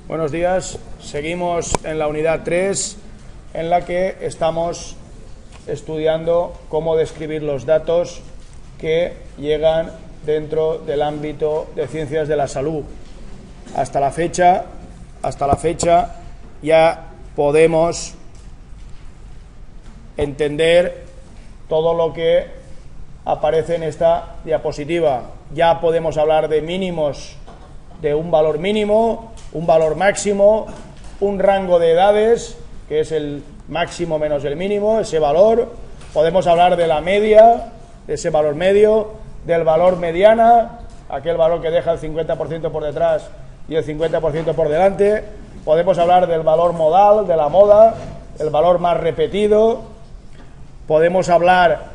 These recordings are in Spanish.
Buenos días. Seguimos en la unidad 3, en la que estamos estudiando cómo describir los datos que llegan dentro del ámbito de ciencias de la salud. Hasta la fecha ya podemos entender todo lo que aparece en esta diapositiva. Ya podemos hablar de mínimos, de un valor mínimo, un valor máximo, un rango de edades, que es el máximo menos el mínimo, ese valor. Podemos hablar de la media, de ese valor medio, del valor mediana, aquel valor que deja el 50% por detrás y el 50% por delante. Podemos hablar del valor modal, de la moda, el valor más repetido. Podemos hablar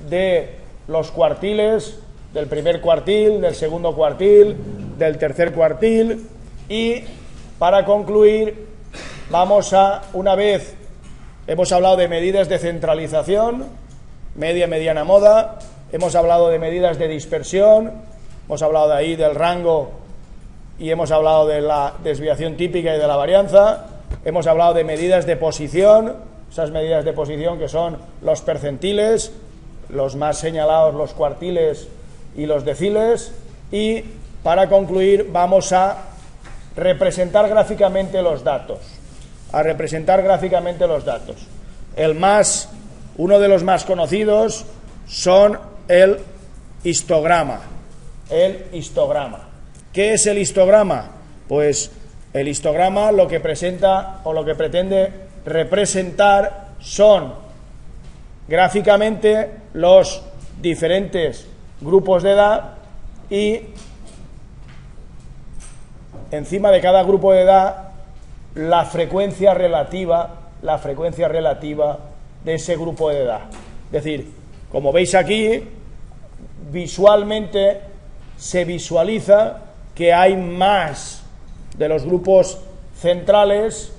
de los cuartiles, del primer cuartil, del segundo cuartil, del tercer cuartil. Y para concluir, una vez hemos hablado de medidas de centralización, media, mediana, moda, hemos hablado de medidas de dispersión, hemos hablado de ahí del rango y hemos hablado de la desviación típica y de la varianza, hemos hablado de medidas de posición, esas medidas de posición que son los percentiles, los más señalados, los cuartiles y los deciles. Y para concluir vamos a representar gráficamente los datos. Uno de los más conocidos son el histograma. ¿Qué es el histograma? Pues el histograma lo que presenta o lo que pretende representar son gráficamente los diferentes grupos de edad y encima de cada grupo de edad la frecuencia relativa de ese grupo de edad. Es decir, como veis aquí, visualmente se visualiza que hay más de los grupos centrales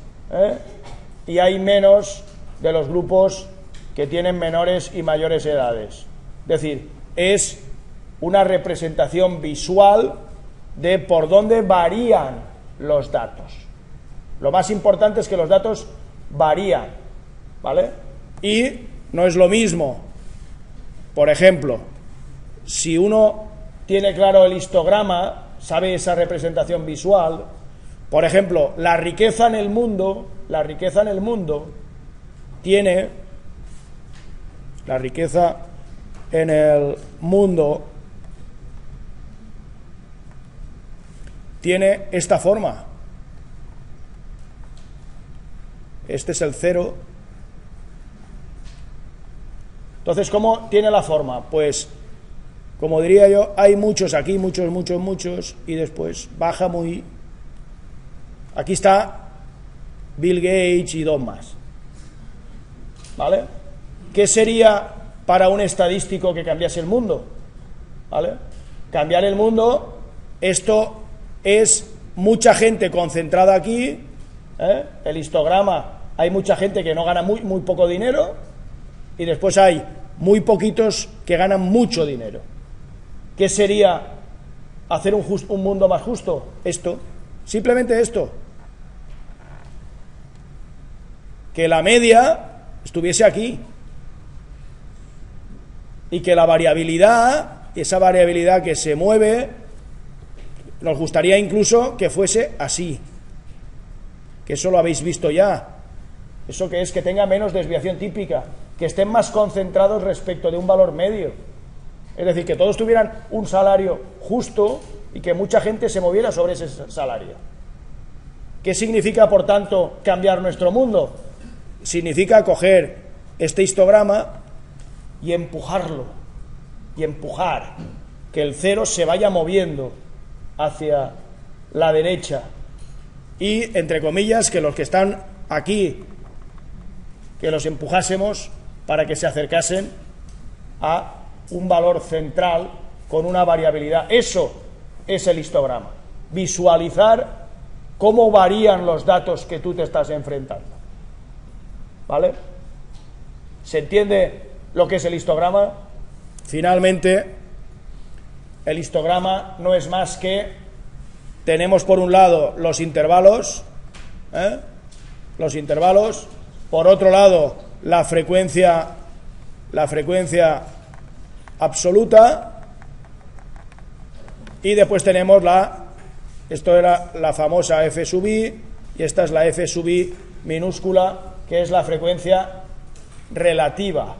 y hay menos de los grupos que tienen menores y mayores edades. Es decir, es una representación visual de por dónde varían los datos. Lo más importante es que los datos varían, ¿vale? Y no es lo mismo, por ejemplo, si uno tiene claro el histograma, sabe esa representación visual. Por ejemplo, la riqueza en el mundo tiene esta forma. Este es el 0. Entonces, ¿cómo tiene la forma? Pues, como diría yo, hay muchos aquí, muchos, y después baja muy... Aquí está Bill Gates y dos más, ¿vale? ¿Qué sería para un estadístico que cambiase el mundo? ¿Vale? Cambiar el mundo, esto es mucha gente concentrada aquí, el histograma, hay mucha gente que no gana muy poco dinero y después hay muy poquitos que ganan mucho dinero. ¿Qué sería hacer un mundo más justo? Esto, simplemente esto. Que la media estuviese aquí y que la variabilidad, esa variabilidad que se mueve, nos gustaría incluso que fuese así, que eso lo habéis visto ya. Eso que es que tenga menos desviación típica, que estén más concentrados respecto de un valor medio. Es decir, que todos tuvieran un salario justo y que mucha gente se moviera sobre ese salario. ¿Qué significa, por tanto, cambiar nuestro mundo? Significa coger este histograma y empujarlo, y empujar, que el 0 se vaya moviendo hacia la derecha y, entre comillas, que los que están aquí, que los empujásemos para que se acercasen a un valor central con una variabilidad. Eso es el histograma, visualizar cómo varían los datos que tú te estás enfrentando, ¿vale? ¿Se entiende lo que es el histograma? Finalmente, el histograma no es más que tenemos por un lado los intervalos, por otro lado la frecuencia absoluta, y después tenemos esto era la famosa f sub i, y esta es la f sub i minúscula, que es la frecuencia relativa.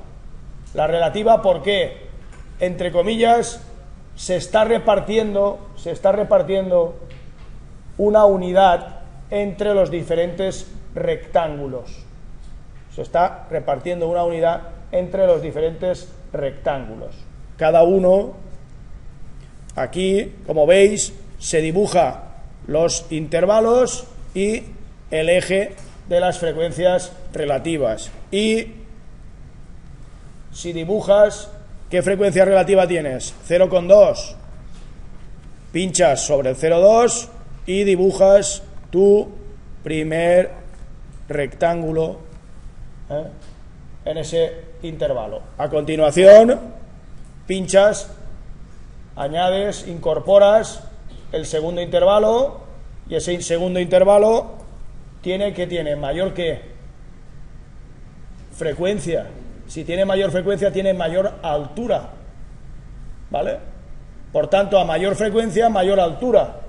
La relativa porque, entre comillas, se está repartiendo una unidad entre los diferentes rectángulos. Se está repartiendo una unidad entre los diferentes rectángulos. Cada uno, aquí, como veis, se dibuja los intervalos y el eje de las frecuencias relativas. Y si dibujas, ¿qué frecuencia relativa tienes? 0,2. Pinchas sobre el 0,2 y dibujas tu primer rectángulo en ese intervalo. A continuación, pinchas, añades, incorporas el segundo intervalo, y ese segundo intervalo tiene mayor que frecuencia. Si tiene mayor frecuencia, tiene mayor altura, ¿vale? Por tanto, a mayor frecuencia, mayor altura.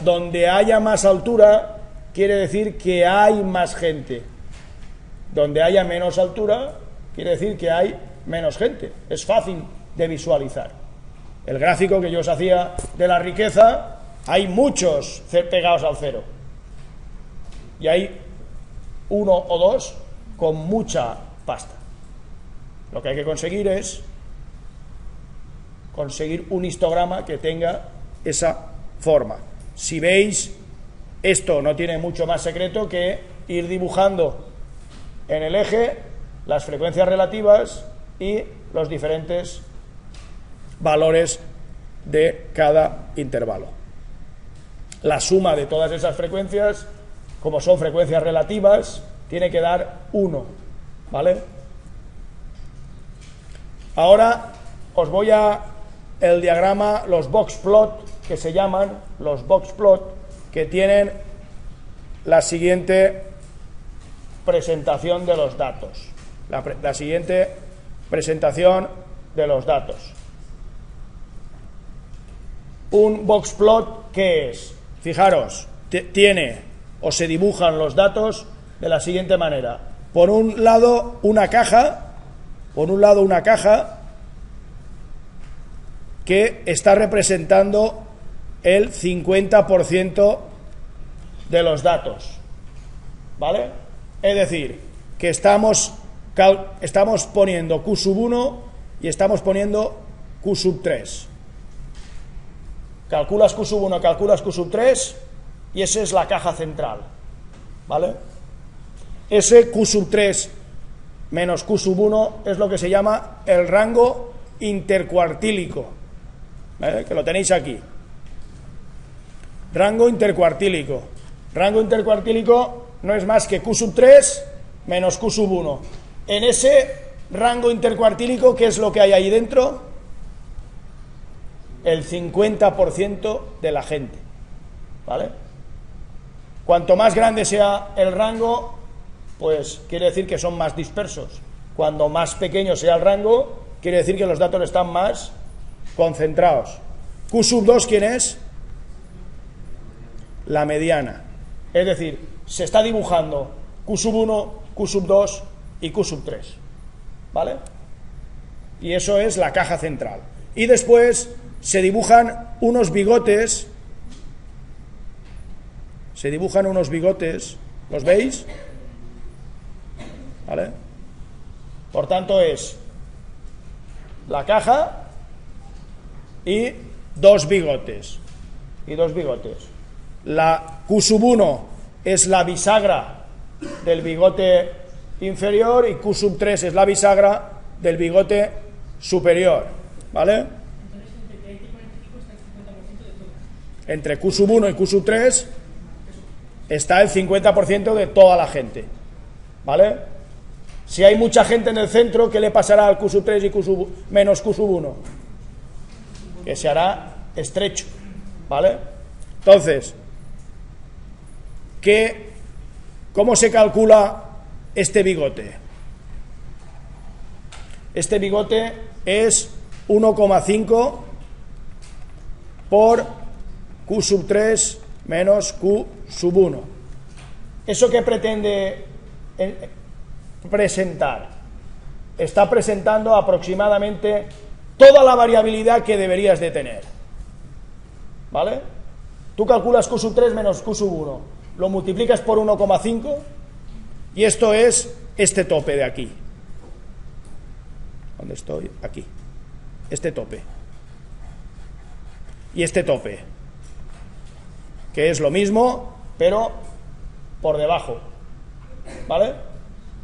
Donde haya más altura, quiere decir que hay más gente. Donde haya menos altura, quiere decir que hay menos gente. Es fácil de visualizar. El gráfico que yo os hacía de la riqueza, hay muchos pegados al cero. Y hay uno o dos con mucha pasta. Lo que hay que conseguir es conseguir un histograma que tenga esa forma. Si veis, esto no tiene mucho más secreto que ir dibujando en el eje las frecuencias relativas y los diferentes valores de cada intervalo. La suma de todas esas frecuencias, como son frecuencias relativas, tiene que dar 1, ¿vale? Ahora os voy a el diagrama, los box plot, que se llaman los box plot, que tienen la siguiente presentación de los datos. La siguiente presentación de los datos. Un box plot, ¿qué es? Fijaros, tiene o se dibujan los datos de la siguiente manera. Por un lado una caja que está representando el 50% de los datos, ¿vale? Es decir, que estamos poniendo Q sub 1 y estamos poniendo Q sub 3. Calculas Q sub 1, calculas Q sub 3 y esa es la caja central, ¿vale? Ese Q sub 3 menos Q sub 1 es lo que se llama el rango intercuartílico, ¿vale? Que lo tenéis aquí. Rango intercuartílico. Rango intercuartílico no es más que Q sub 3 menos Q sub 1. En ese rango intercuartílico, ¿qué es lo que hay ahí dentro? El 50% de la gente, ¿vale? Cuanto más grande sea el rango, pues quiere decir que son más dispersos. Cuando más pequeño sea el rango, quiere decir que los datos están más concentrados. Q sub 2, ¿quién es? La mediana. Es decir, se está dibujando Q sub 1, Q sub 2 y Q sub 3, ¿vale? Y eso es la caja central. Y después se dibujan unos bigotes. ¿Los veis? ¿Vale? Por tanto es la caja y dos bigotes. La Q sub 1 es la bisagra del bigote inferior y Q sub 3 es la bisagra del bigote superior, ¿vale? Entre Q sub 1 y Q sub 3 está el 50% de toda la gente, ¿vale? Si hay mucha gente en el centro, ¿qué le pasará al Q sub 3 y menos Q sub 1? Que se hará estrecho, ¿vale? Entonces, ¿cómo se calcula este bigote? Este bigote es 1,5 por Q sub 3 menos Q sub 1. ¿Eso qué pretende presentar? Está presentando aproximadamente toda la variabilidad que deberías de tener, ¿vale? Tú calculas Q sub 3 menos Q sub 1, lo multiplicas por 1,5 y esto es este tope de aquí. ¿Dónde estoy? Aquí. Este tope. Y este tope, que es lo mismo, pero por debajo, ¿vale?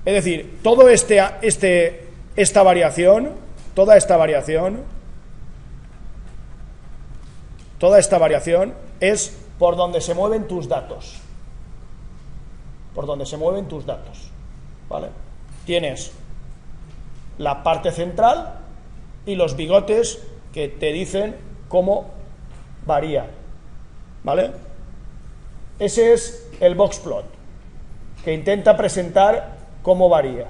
Es decir, toda esta variación es por donde se mueven tus datos. Por donde se mueven tus datos, ¿vale? Tienes la parte central y los bigotes que te dicen cómo varía, ¿vale? Ese es el box plot, que intenta presentar cómo varía.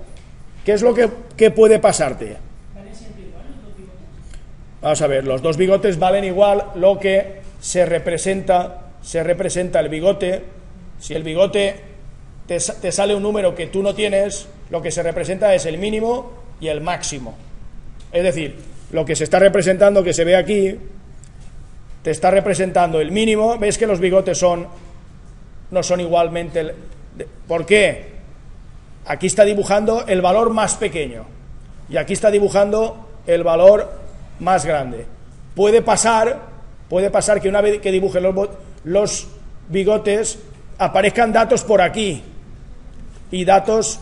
¿Qué es lo que puede pasarte? Vamos a ver, los dos bigotes valen igual, lo que se representa el bigote. Si el bigote te sale un número que tú no tienes, lo que se representa es el mínimo y el máximo. Es decir, lo que se está representando, que se ve aquí, te está representando el mínimo. ¿Ves que los bigotes no son igualmente? ¿Por qué? Aquí está dibujando el valor más pequeño y aquí está dibujando el valor más grande. Puede pasar que una vez que dibuje los bigotes aparezcan datos por aquí y datos,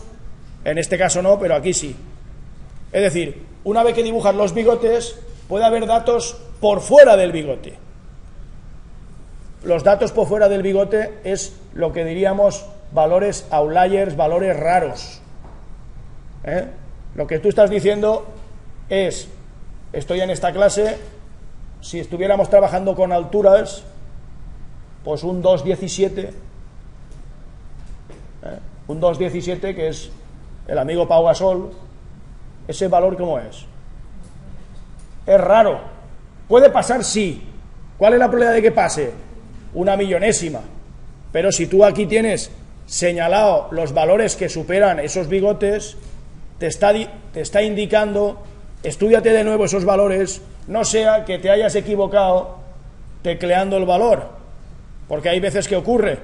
en este caso no, pero aquí sí. Es decir, una vez que dibujas los bigotes puede haber datos por fuera del bigote. Los datos por fuera del bigote es lo que diríamos valores outliers, valores raros. Lo que tú estás diciendo es, estoy en esta clase, si estuviéramos trabajando con alturas, pues un 2,17, un 2,17 que es el amigo Pau Gasol, ese valor ¿cómo es? Es raro. ¿Puede pasar? Sí. ¿Cuál es la probabilidad de que pase? 1/1000.000. Pero si tú aquí tienes señalado los valores que superan esos bigotes, te está indicando, estúdiate de nuevo esos valores, no sea que te hayas equivocado tecleando el valor, porque hay veces que ocurre,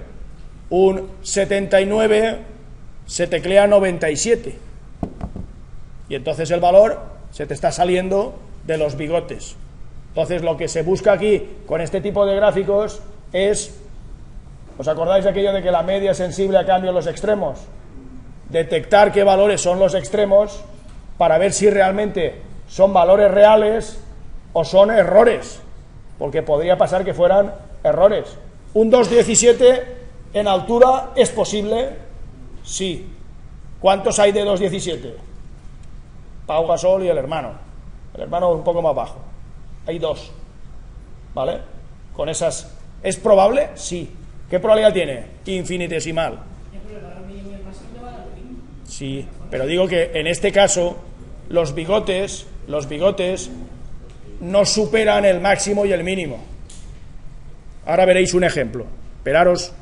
un 79 se teclea 97 y entonces el valor se te está saliendo de los bigotes. Entonces lo que se busca aquí con este tipo de gráficos es, ¿os acordáis de aquello de que la media es sensible a cambio en los extremos? Detectar qué valores son los extremos para ver si realmente son valores reales o son errores, porque podría pasar que fueran errores. ¿Un 2,17 en altura es posible? Sí. ¿Cuántos hay de 2,17? Pau Gasol y el hermano un poco más bajo. Hay 2, ¿vale? Con esas, ¿es probable? Sí. ¿Qué probabilidad tiene? Infinitesimal. Sí, pero digo que en este caso los bigotes no superan el máximo y el mínimo. Ahora veréis un ejemplo. Esperaros.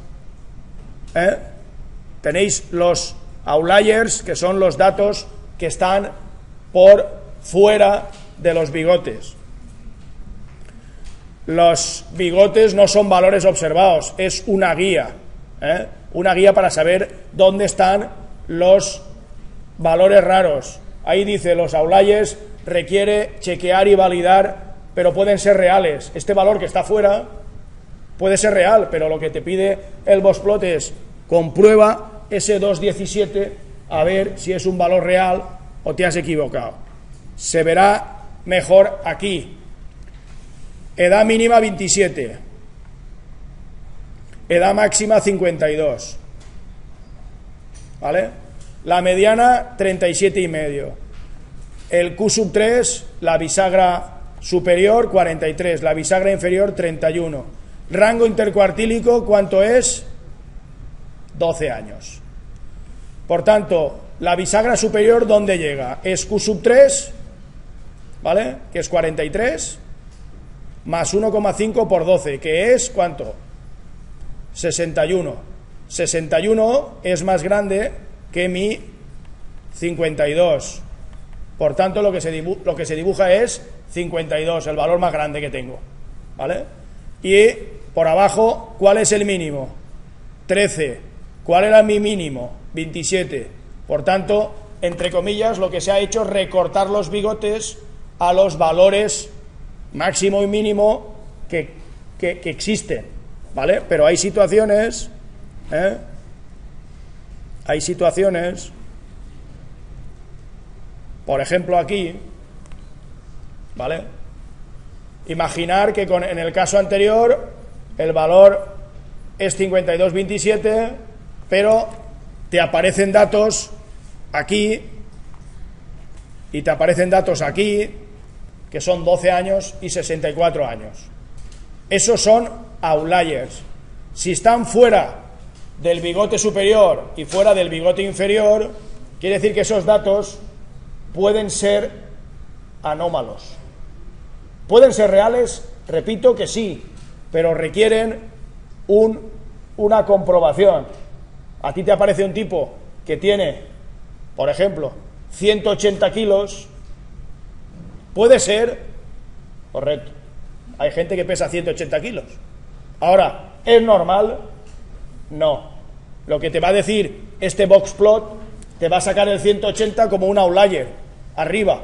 Tenéis los outliers, que son los datos que están por fuera de los bigotes. Los bigotes no son valores observados, es una guía, una guía para saber dónde están los valores raros. Ahí dice, los outliers requiere chequear y validar, pero pueden ser reales. Este valor que está fuera puede ser real, pero lo que te pide el boxplot es comprueba ese 2,17 a ver si es un valor real o te has equivocado. Se verá mejor aquí. Edad mínima 27, edad máxima 52, ¿vale? La mediana 37,5. El Q sub 3, la bisagra superior 43, la bisagra inferior 31. Rango intercuartílico, ¿cuánto es? 12 años. Por tanto, la bisagra superior, ¿dónde llega? Es Q sub 3, ¿vale? Que es 43, más 1,5 por 12, que es, ¿cuánto? 61. 61 es más grande que mi 52. Por tanto, lo que se dibuja es 52, el valor más grande que tengo, ¿vale? Y por abajo, ¿cuál es el mínimo? 13. ¿Cuál era mi mínimo? 27. Por tanto, entre comillas, lo que se ha hecho es recortar los bigotes a los valores máximo y mínimo que existen, ¿vale? Pero hay situaciones, por ejemplo aquí, ¿vale? Imaginar que en el caso anterior el valor es 52,27, pero te aparecen datos aquí y te aparecen datos aquí que son 12 años y 64 años. Esos son outliers. Si están fuera del bigote superior y fuera del bigote inferior, quiere decir que esos datos pueden ser anómalos. ¿Pueden ser reales? Repito que sí, pero requieren una comprobación. A ti te aparece un tipo que tiene, por ejemplo, 180 kilos, puede ser correcto. Hay gente que pesa 180 kilos. Ahora, ¿es normal? No. Lo que te va a decir este box plot, te va a sacar el 180 como un outlier, arriba,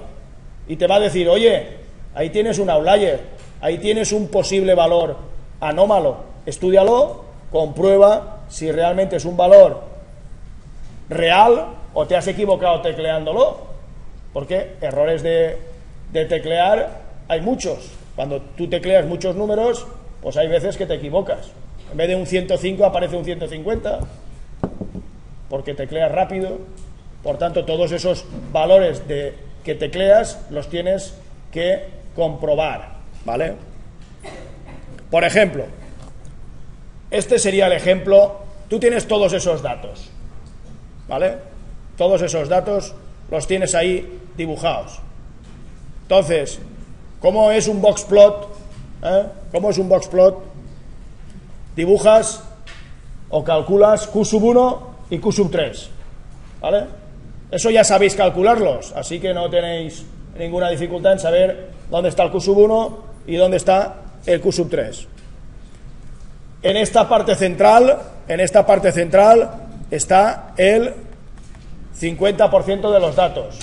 y te va a decir, oye, ahí tienes un outlier, ahí tienes un posible valor anómalo, estúdialo, comprueba si realmente es un valor real o te has equivocado tecleándolo, porque errores de teclear hay muchos. Cuando tú tecleas muchos números, pues hay veces que te equivocas. En vez de un 105 aparece un 150, porque tecleas rápido. Por tanto, todos esos valores que tecleas los tienes que comprobar, ¿vale? Por ejemplo, este sería el ejemplo. Tú tienes todos esos datos, ¿vale? Todos esos datos los tienes ahí dibujados. Entonces, ¿cómo es un box plot? ¿Cómo es un box plot? Dibujas o calculas Q sub 1 y Q sub 3, ¿vale? Eso ya sabéis calcularlos, así que no tenéis ninguna dificultad en saber dónde está el Q sub 1 y dónde está el Q sub 3. En esta parte central está el 50% de los datos,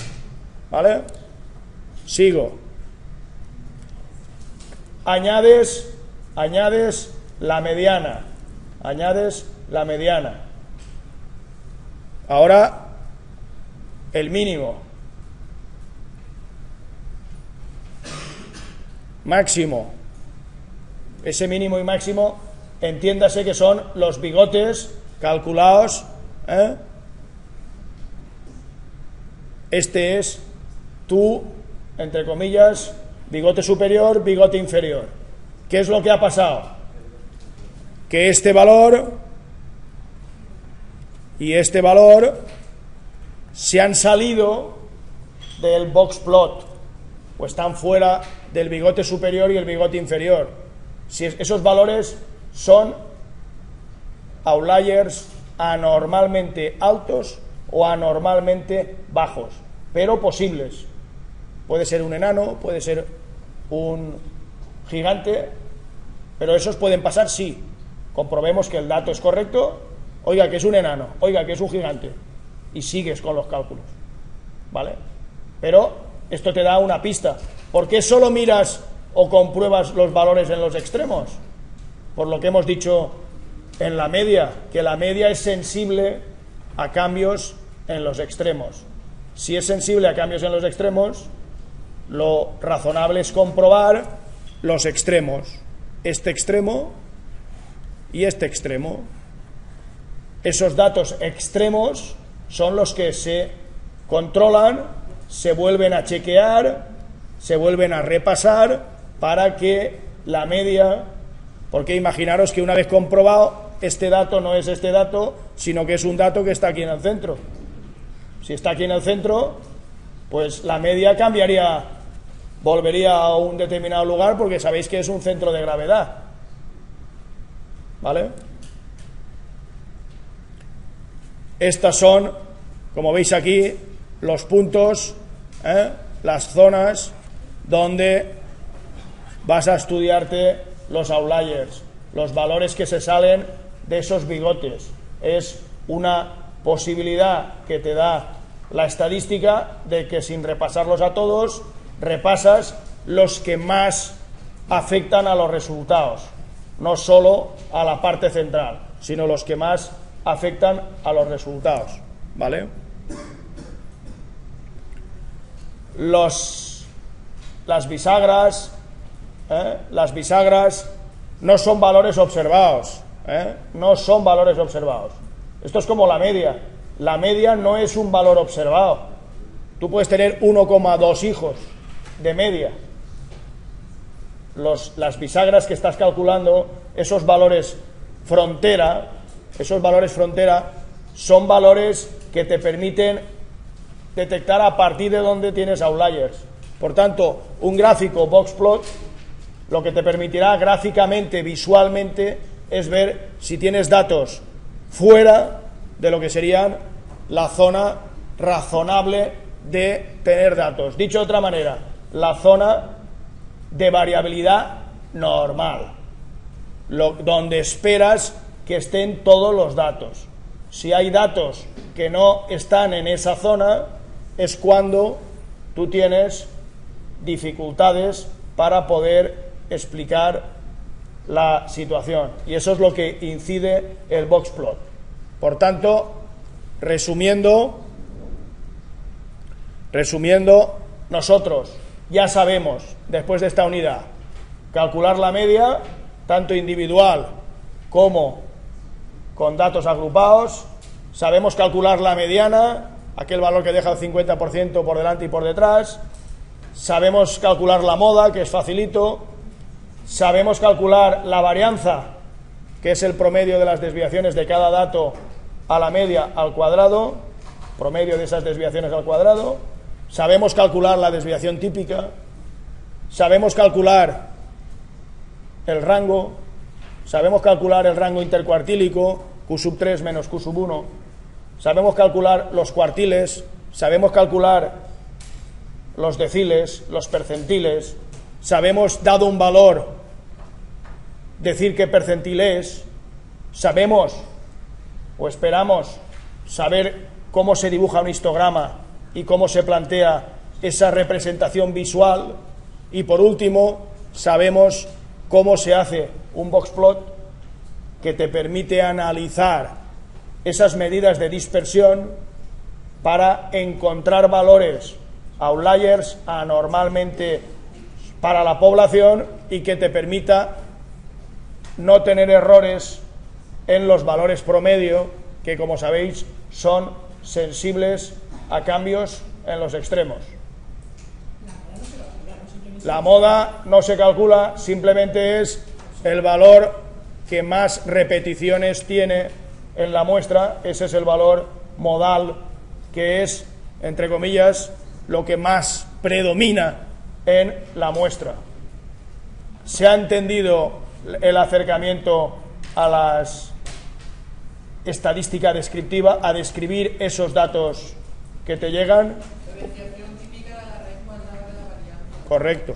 ¿vale? Sigo. Añades la mediana. Ahora el mínimo. Máximo. Ese mínimo y máximo, entiéndase que son los bigotes calculados, Este es tu, entre comillas, bigote superior, bigote inferior. ¿Qué es lo que ha pasado? Que este valor y este valor se han salido del box plot, o están fuera del bigote superior y el bigote inferior. Si esos valores son outliers anormalmente altos o anormalmente bajos, pero posibles. Puede ser un enano, puede ser un gigante, pero esos pueden pasar, sí. Comprobemos que el dato es correcto. Oiga, que es un enano, oiga, que es un gigante, y sigues con los cálculos, ¿vale? Pero esto te da una pista. ¿Por qué solo miras o compruebas los valores en los extremos? Por lo que hemos dicho en la media, que la media es sensible a cambios en los extremos. Si es sensible a cambios en los extremos, lo razonable es comprobar los extremos, este extremo y este extremo. Esos datos extremos son los que se controlan, se vuelven a chequear, se vuelven a repasar para que la media Porque imaginaros que una vez comprobado, este dato no es este dato, sino que es un dato que está aquí en el centro. Si está aquí en el centro, pues la media cambiaría, volvería a un determinado lugar, porque sabéis que es un centro de gravedad. ¿Vale? Estas son, como veis aquí, los puntos, las zonas donde vas a estudiarte los outliers, los valores que se salen de esos bigotes. Es una posibilidad que te da la estadística de que, sin repasarlos a todos, repasas los que más afectan a los resultados, no solo a la parte central, sino los que más afectan a los resultados, ¿vale? Las bisagras no son valores observados, no son valores observados. Esto es como la media. La media no es un valor observado. Tú puedes tener 1,2 hijos de media. Las bisagras que estás calculando, esos valores frontera, son valores que te permiten detectar a partir de dónde tienes outliers. Por tanto, un gráfico boxplot lo que te permitirá gráficamente, visualmente, es ver si tienes datos fuera de lo que serían la zona razonable de tener datos. Dicho de otra manera, la zona de variabilidad normal, donde esperas que estén todos los datos. Si hay datos que no están en esa zona, es cuando tú tienes dificultades para poder explicar la situación, y eso es lo que incide el boxplot. Por tanto, resumiendo, nosotros ya sabemos, después de esta unidad, calcular la media, tanto individual como con datos agrupados. Sabemos calcular la mediana, aquel valor que deja el 50% por delante y por detrás. Sabemos calcular la moda, que es facilito. Sabemos calcular la varianza, que es el promedio de las desviaciones de cada dato a la media al cuadrado, promedio de esas desviaciones al cuadrado. Sabemos calcular la desviación típica. Sabemos calcular el rango. Sabemos calcular el rango intercuartílico, Q3 menos Q1. Sabemos calcular los cuartiles. Sabemos calcular los deciles, los percentiles. Sabemos, dado un valor, decir qué percentil es. Sabemos o esperamos saber cómo se dibuja un histograma y cómo se plantea esa representación visual. Y por último, sabemos cómo se hace un boxplot que te permite analizar esas medidas de dispersión para encontrar valores, outliers, anormalmente para la población, y que te permita no tener errores en los valores promedio, que, como sabéis, son sensibles a cambios en los extremos. La moda no se calcula, simplemente es el valor que más repeticiones tiene en la muestra. Ese es el valor modal, que es, entre comillas, lo que más predomina en la muestra. ¿Se ha entendido el acercamiento a la estadística descriptiva, a describir esos datos que te llegan? La desviación típica de la raíz cuadrada de la variable. Correcto.